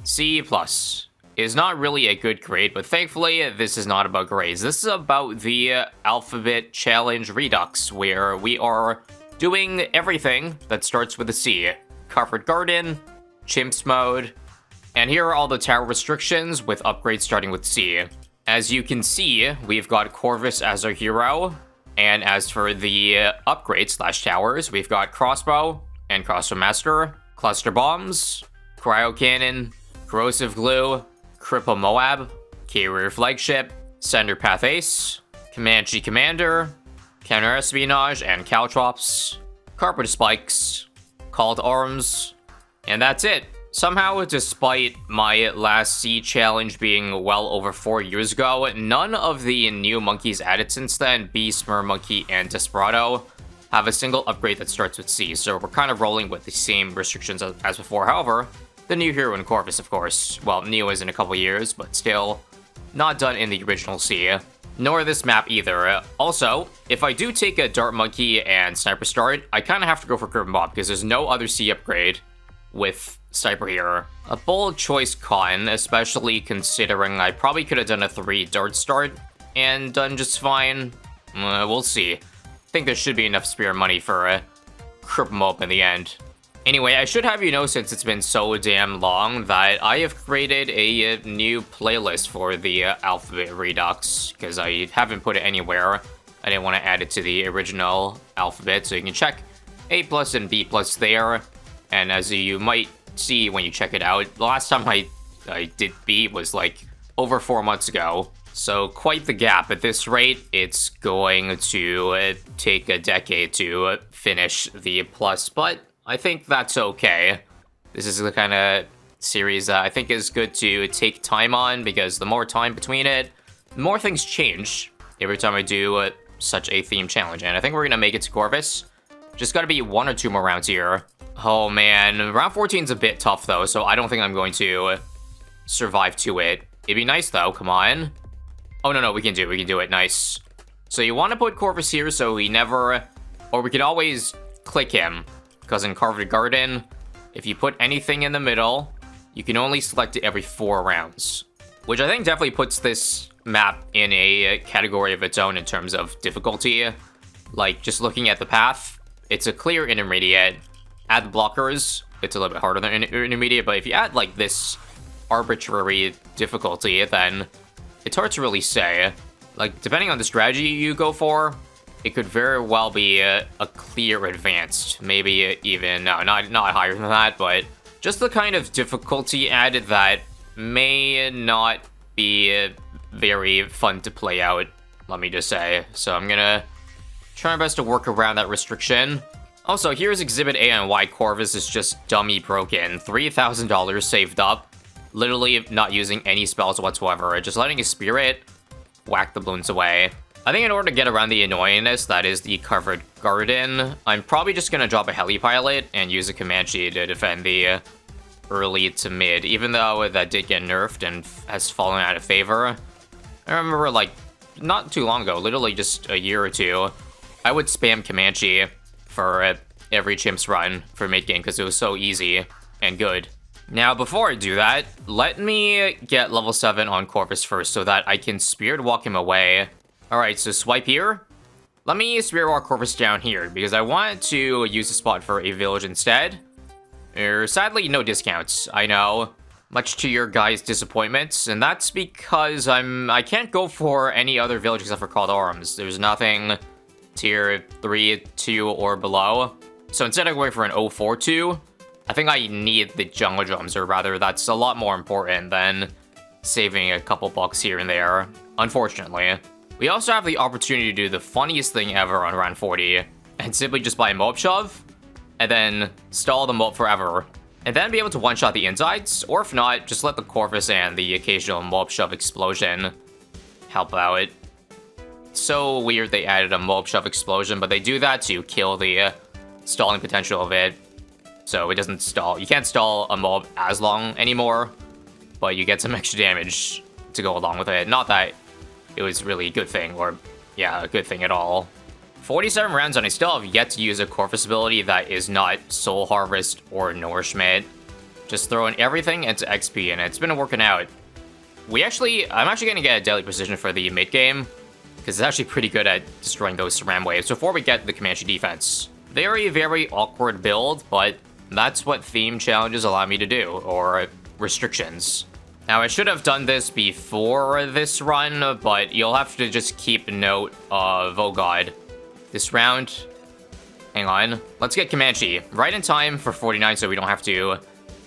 C+. Is not really a good grade, but thankfully this is not about grades. This is about the Alphabet Challenge Redux, where we are doing everything that starts with a C. Covered Garden, Chimps mode, and here are all the tower restrictions with upgrades starting with C. As you can see, we've got Corvus as our hero, and as for the upgrades / towers, we've got Crossbow and Crossbow Master, Cluster Bombs, Cryo Cannon, Corrosive Glue, Cripple Moab, Carrier Flagship, Center Path Ace, Comanche Commander, Counter Espionage and Caltrops, Carpet Spikes, Called Arms, and that's it. Somehow, despite my last C challenge being well over 4 years ago, none of the new monkeys added since then, Beast, Mermonkey, and Desperado, have a single upgrade that starts with C, so we're kind of rolling with the same restrictions as before. However, the new hero in Corvus, of course. Well, Neo is in a couple years, but still not done in the original C. Nor this map either. Also, if I do take a Dart Monkey and Sniper start, I kind of have to go for Cripple Mob because there's no other C upgrade with Sniper here. A bold choice, Con, especially considering I probably could have done a 3 Dart start and done just fine. We'll see. I think there should be enough spare money for a Cripple Mob in the end. Anyway, I should have you know, since it's been so damn long, that I have created a new playlist for the Alphabet Redux, because I haven't put it anywhere. I didn't want to add it to the original Alphabet, so you can check A+ and B+ there. And as you might see when you check it out, the last time I did B was like over 4 months ago. So quite the gap. At this rate, it's going to take a decade to finish the plus, but I think that's okay. This is the kind of series that I think is good to take time on, because the more time between it, the more things change every time I do such a theme challenge. And I think we're going to make it to Corvus. Just got to be 1 or 2 more rounds here. Oh man, round 14 is a bit tough though, so I don't think I'm going to survive to it. It'd be nice though, come on. Oh no, we can do it, nice. So you want to put Corvus here so he never, or we could always click him. Because in Covered Garden, if you put anything in the middle, you can only select it every 4 rounds. Which I think definitely puts this map in a category of its own in terms of difficulty. Like, just looking at the path, it's a clear intermediate. Add blockers, it's a little bit harder than intermediate, but if you add, like, this arbitrary difficulty, then it's hard to really say. Like, depending on the strategy you go for, it could very well be a clear advanced, maybe even, no, not higher than that, but just the kind of difficulty added that may not be very fun to play out, let me just say. So I'm gonna try my best to work around that restriction. Also, here's Exhibit A on why Corvus is just dummy broken. $3,000 saved up, literally not using any spells whatsoever, just letting his spirit whack the balloons away. I think in order to get around the annoyingness that is the Covered Garden, I'm probably just going to drop a Heli-Pilot and use a Comanche to defend the early to mid, even though that did get nerfed and has fallen out of favor. I remember, like, not too long ago, literally just a year or 2, I would spam Comanche for every Chimps run for mid-game because it was so easy and good. Now, before I do that, let me get level 7 on Corvus first so that I can Spirit Walk him away. Alright, so swipe here. Let me Spirit Walk Corvus down here, because I want to use the spot for a village instead. Sadly, no discounts, I know. Much to your guys' disappointments, and that's because I can't go for any other village except for Called Arms. There's nothing tier 3, 2, or below. So instead of going for an 042, I think I need the Jungle Drums, or rather, that's a lot more important than saving a couple bucks here and there, unfortunately. We also have the opportunity to do the funniest thing ever on round 40, and simply just buy a Mob Shove, and then stall the Mob forever, and then be able to one-shot the insides, or if not, just let the Corvus and the occasional Mob Shove explosion help out. It's so weird they added a Mob Shove explosion, but they do that to kill the stalling potential of it, so it doesn't stall. You can't stall a mob as long anymore, but you get some extra damage to go along with it. Not that it was really a good thing, or, yeah, a good thing at all. 47 rounds, and I still have yet to use a Corvus ability that is not Soul Harvest or Nourishment. Just throwing everything into XP, and it's been working out. I'm actually going to get a Deadly Precision for the mid-game, because it's actually pretty good at destroying those Saram waves before we get the Comanche defense. Very, very awkward build, but that's what theme challenges allow me to do, or restrictions. Now, I should have done this before this run, but you'll have to just keep note of, oh god, this round. Hang on. Let's get Comanche right in time for 49 so we don't have to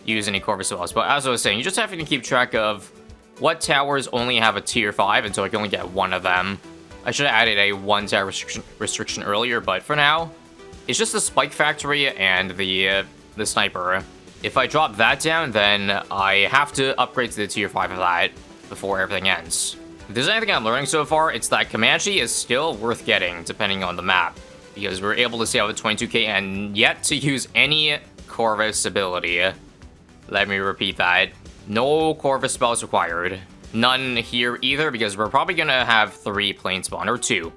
use any Corvus spells. But as I was saying, you just have to keep track of what towers only have a tier 5, and so I can only get one of them. I should have added a 1 tower restriction earlier, but for now, it's just the Spike Factory and the Sniper. If I drop that down, then I have to upgrade to the tier 5 of that before everything ends. If there's anything I'm learning so far, it's that Comanche is still worth getting, depending on the map. Because we're able to stay out with 22k and yet to use any Corvus ability. Let me repeat that. No Corvus spells required. None here either, because we're probably gonna have 3 plane spawn, or 2.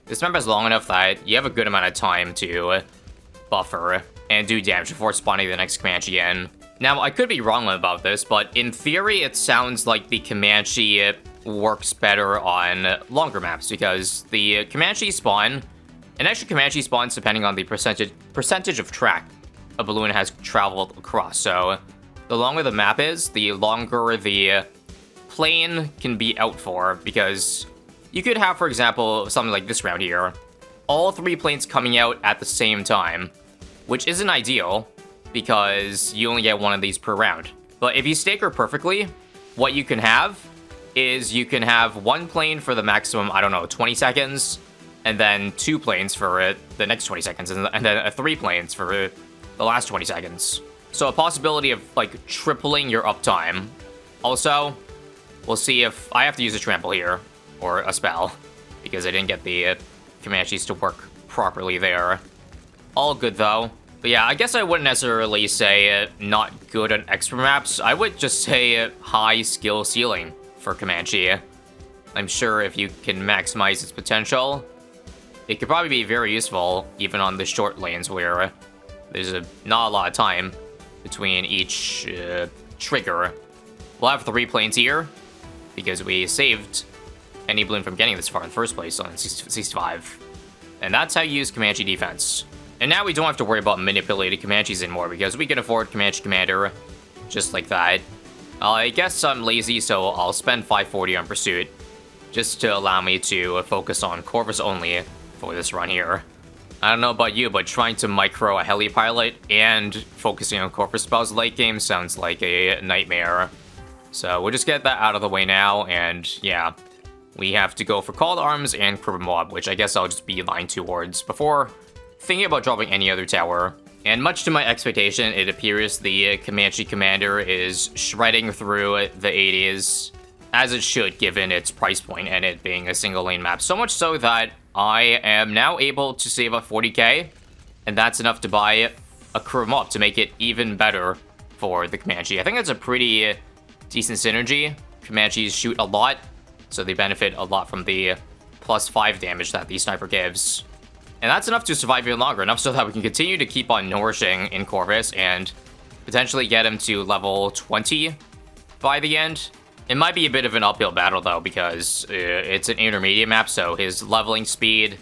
This map is long enough that you have a good amount of time to buffer and do damage before spawning the next Comanche in. Now, I could be wrong about this, but in theory, it sounds like the Comanche works better on longer maps, because the Comanche spawn, an extra Comanche spawns depending on the percentage of track a balloon has traveled across. So, the longer the map is, the longer the plane can be out for, because you could have, for example, something like this round here, all 3 planes coming out at the same time, which isn't ideal, because you only get 1 of these per round. But if you stagger perfectly, what you can have is you can have 1 plane for the maximum, I don't know, 20 seconds, and then 2 planes for the next 20 seconds, and then 3 planes for the last 20 seconds. So a possibility of, like, tripling your uptime. Also, we'll see if I have to use a trample here, or a spell, because I didn't get the Comanches to work properly there. All good, though. But yeah, I guess I wouldn't necessarily say not good on extra maps. I would just say high skill ceiling for Comanche. I'm sure if you can maximize its potential, it could probably be very useful, even on the short lanes where there's not a lot of time between each trigger. We'll have 3 planes here, because we saved any balloon from getting this far in the first place on 65. And that's how you use Comanche defense. And now we don't have to worry about manipulating Comanches anymore, because we can afford Comanche Commander just like that. I guess I'm lazy, so I'll spend 540 on Pursuit, just to allow me to focus on Corvus only for this run here. I don't know about you, but trying to micro a heli pilot and focusing on Corvus spells late game sounds like a nightmare. So we'll just get that out of the way now, and yeah. We have to go for Called Arms and Cripple Mob, which I guess I'll just beeline towards before thinking about dropping any other tower. And much to my expectation, it appears the Comanche Commander is shredding through the 80s, as it should given its price point and it being a single lane map. So much so that I am now able to save up 40k, and that's enough to buy a Cripple Mob to make it even better for the Comanche. I think that's a pretty decent synergy. Comanches shoot a lot, so they benefit a lot from the +5 damage that the Sniper gives. And that's enough to survive even longer, enough so that we can continue to keep on nourishing in Corvus and potentially get him to level 20 by the end. It might be a bit of an uphill battle though, because it's an intermediate map, so his leveling speed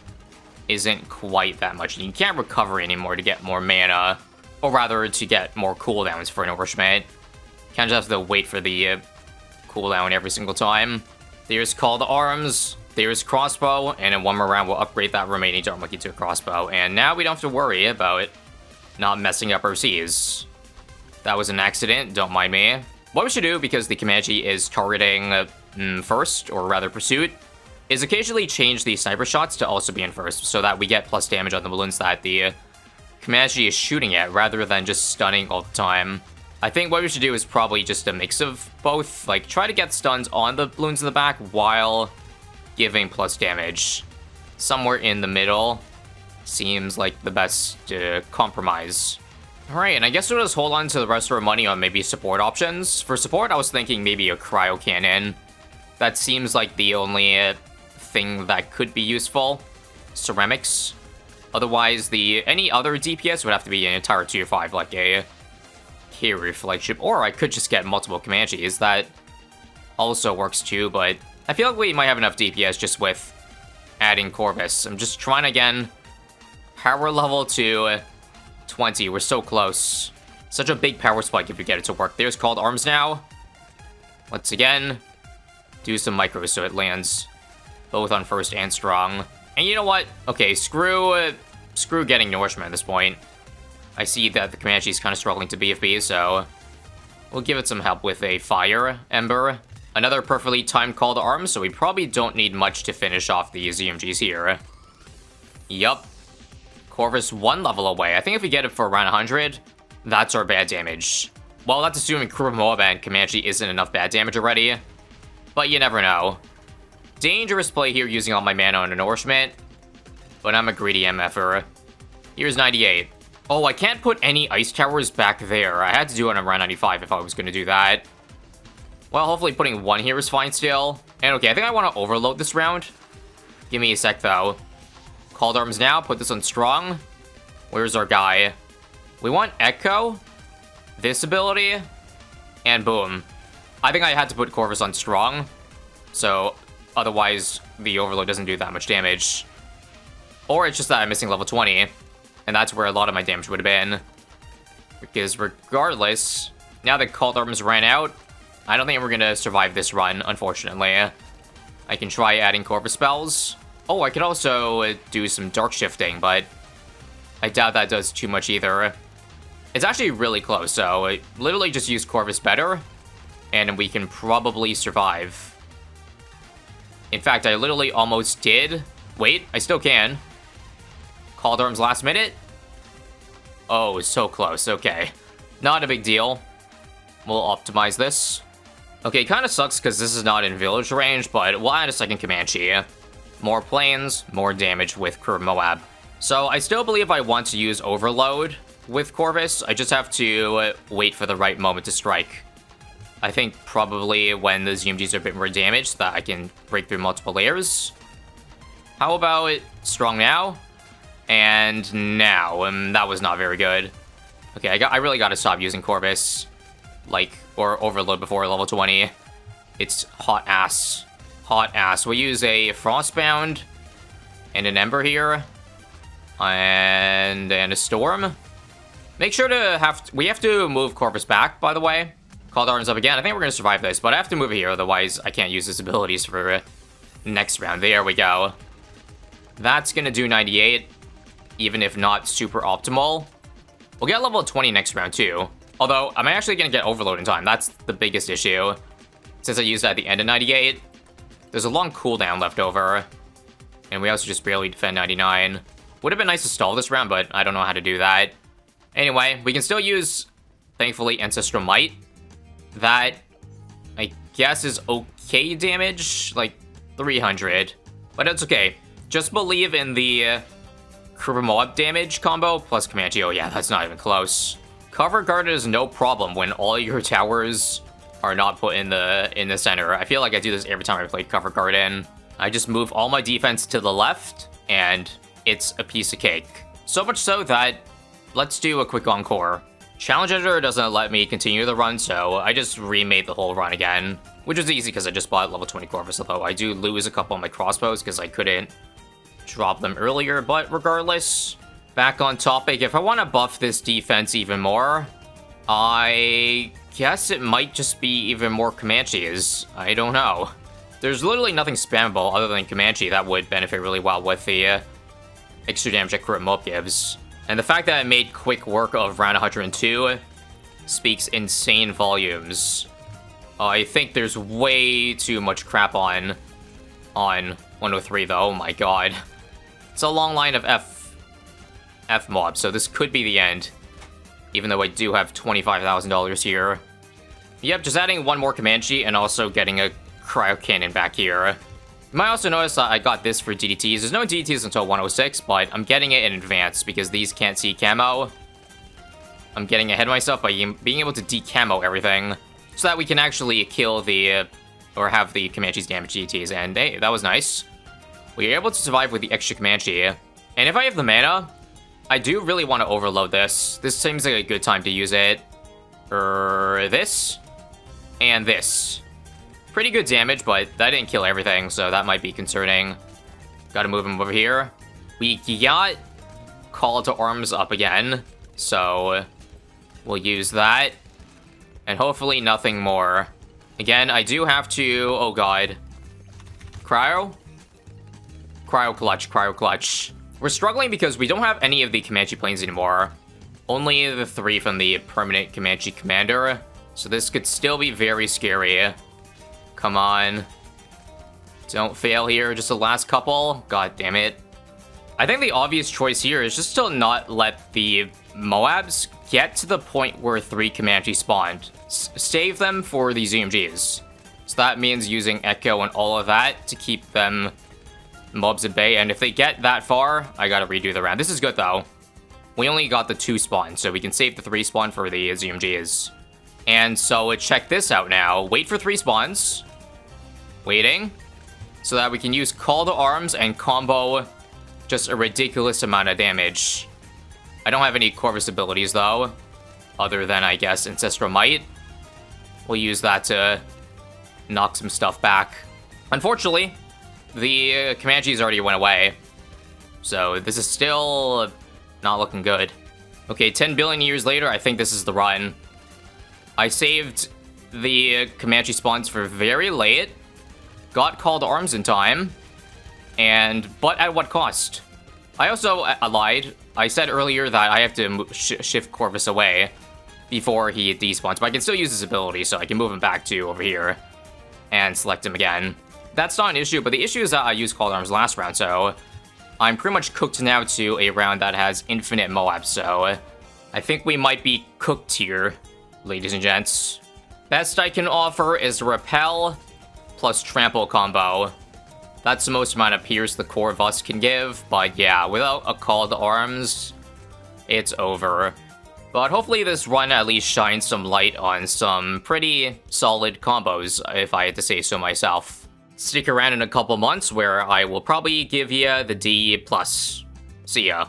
isn't quite that much. You can't recover anymore to get more mana, or rather to get more cooldowns for nourishment. Can't just have to wait for the cooldown every single time. There's Call to Arms, there's Crossbow, and in one more round we'll upgrade that remaining Dart Monkey to a Crossbow. And now we don't have to worry about not messing up our Cs. That was an accident, don't mind me. What we should do, because the Comanche is targeting first, or rather Pursuit, is occasionally change the Sniper shots to also be in first, so that we get plus damage on the balloons that the Comanche is shooting at, rather than just stunning all the time. I think what we should do is probably just a mix of both. Like, try to get stuns on the balloons in the back while giving plus damage. Somewhere in the middle seems like the best compromise. Alright, and I guess we'll just hold on to the rest of our money on maybe support options. For support, I was thinking maybe a cryo cannon. That seems like the only thing that could be useful. Ceramics. Otherwise, any other DPS would have to be an entire tier 5, like a carry flagship, or I could just get multiple Comanches. That also works too, but I feel like we might have enough DPS just with adding Corvus. I'm just trying again. Power level to 20. We're so close. Such a big power spike if we get it to work. There's called arms now. Once again, do some micros so it lands both on first and strong. And you know what? Okay, screw getting nourishment at this point. I see that the Comanche is kind of struggling to BFB, so we'll give it some help with a fire ember. Another perfectly timed call to arms, so we probably don't need much to finish off the ZMGs here. Yup. Corvus 1 level away. I think if we get it for around 100, that's our bad damage. Well, that's assuming Kuromoab and Comanche isn't enough bad damage already. But you never know. Dangerous play here using all my mana on nourishment. But I'm a greedy MFer. Here's 98. Oh, I can't put any ice towers back there. I had to do it on around 95 if I was going to do that. Well, hopefully putting one here is fine still. And okay, I think I want to overload this round. Give me a sec, though. Called arms now. Put this on strong. Where's our guy? We want Echo. This ability. And boom. I think I had to put Corvus on strong. So, otherwise, the overload doesn't do that much damage. Or it's just that I'm missing level 20. And that's where a lot of my damage would have been. Because regardless, now that Called Arms ran out, I don't think we're going to survive this run, unfortunately. I can try adding Corvus spells. Oh, I could also do some Dark Shifting, but I doubt that does too much either. It's actually really close, so I literally just use Corvus better, and we can probably survive. In fact, I literally almost did. Wait, I still can. Called Arms last minute. Oh, so close. Okay. Not a big deal. We'll optimize this. Okay, kind of sucks because this is not in village range, but we'll add a second Comanche. More planes, more damage with Kuromoab. So I still believe I want to use Overload with Corvus. I just have to wait for the right moment to strike. I think probably when the ZMGs are a bit more damaged so that I can break through multiple layers. How about strong now? And now. That was not very good. Okay, I really gotta stop using Corvus. Or Overload before level 20. It's hot ass. Hot ass. We'll use a Frostbound and an Ember here. And a Storm. Make sure to we have to move Corvus back, by the way. Called Arms up again. I think we're going to survive this, but I have to move it here, otherwise I can't use his abilities for next round. There we go. That's going to do 98, even if not super optimal. We'll get level 20 next round, too. Although, I'm actually going to get Overload in time. That's the biggest issue. Since I used that at the end of 98, there's a long cooldown left over. And we also just barely defend 99. Would have been nice to stall this round, but I don't know how to do that. Anyway, we can still use, thankfully, Ancestral Might. That, I guess, is okay damage. Like, 300. But it's okay. Just believe in the Kuromoab damage combo plus Comanche. Oh yeah, that's not even close. Cover Guard is no problem when all your towers are not put in the center. I feel like I do this every time I play Cover Guard in. I just move all my defense to the left, and it's a piece of cake. So much so that, let's do a quick encore. Challenge Editor doesn't let me continue the run, so I just remade the whole run again. Which was easy because I just bought level 20 Corvus, although I do lose a couple of my crossbows because I couldn't drop them earlier, but regardless, back on topic, if I want to buff this defense even more, I guess it might just be even more Comanches. I don't know. There's literally nothing spammable other than Comanche that would benefit really well with the extra damage that Kuromoab gives. And the fact that I made quick work of round 102 speaks insane volumes. I think there's way too much crap on 103 though, oh my god. It's a long line of F mobs, so this could be the end. Even though I do have $25,000 here. Yep, just adding one more Comanche and also getting a Cryo Cannon back here. You might also notice that I got this for DDTs. There's no DDTs until 106, but I'm getting it in advance because these can't see camo. I'm getting ahead of myself by being able to decamo everything so that we can actually kill or have the Comanches damage DDTs, and hey, that was nice. We were able to survive with the extra Comanche. And if I have the mana, I do really want to overload this. This seems like a good time to use it. This. And this. Pretty good damage, but that didn't kill everything, so that might be concerning. Gotta move him over here. We got Call to Arms up again, so we'll use that. And hopefully nothing more. Again, I do have to... Oh, God. Cryo? Cryo Clutch, Cryo Clutch. We're struggling because we don't have any of the Comanche planes anymore. Only the 3 from the permanent Comanche commander. So this could still be very scary. Come on. Don't fail here. Just the last couple. God damn it. I think the obvious choice here is just to not let the Moabs get to the point where 3 Comanche spawned. Save them for the ZMGs. So that means using Echo and all of that to keep them mobs at bay. And if they get that far, I gotta redo the round. This is good, though. We only got the 2 spawn, so we can save the 3 spawn for the ZMGs. And so check this out now. Wait for 3 spawns. Waiting. So that we can use Call to Arms and combo just a ridiculous amount of damage. I don't have any Corvus abilities, though. Other than, I guess, Ancestral Might. We'll use that to knock some stuff back. Unfortunately, the Comanches already went away. So this is still not looking good. Okay, 10 billion years later, I think this is the run. I saved the Comanche spawns for very late. Got Call to Arms in time. But at what cost? I also lied. I said earlier that I have to shift Corvus away before he despawns, but I can still use his ability, so I can move him back to over here and select him again. That's not an issue, but the issue is that I used Call to Arms last round, so I'm pretty much cooked now to a round that has infinite Moab, so I think we might be cooked here, ladies and gents. Best I can offer is Repel plus Trample combo. That's the most amount of Pierce the core of us can give, but yeah, without a Call to Arms, it's over. But hopefully this run at least shines some light on some pretty solid combos, if I had to say so myself. Stick around in a couple months where I will probably give you the D+. See ya.